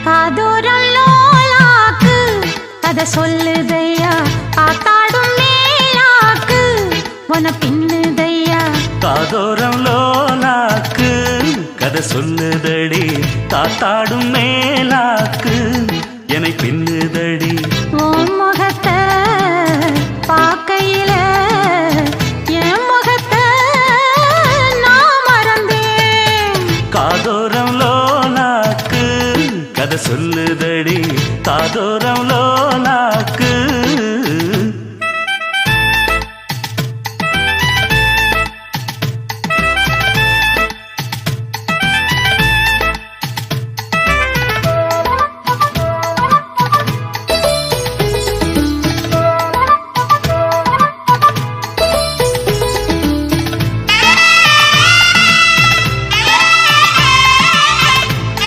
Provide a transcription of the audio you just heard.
காதோரம் லோலாக்கு கதை சொல்லுதையா காத்தாடும் மேலாக்கு உன பின்னுதையா காதோரம் லோலாக்கு கதை சொல்லுதடி காத்தாடும் மேலாக்கு என்னை பின்னுதடி உன் முகத்தை பார்க்கையில என் முகத்தை நான் மறந்தேன் காதோரம் லோலாக்கு கதை சொல்லுதடி காதோரம் லோலாக்கு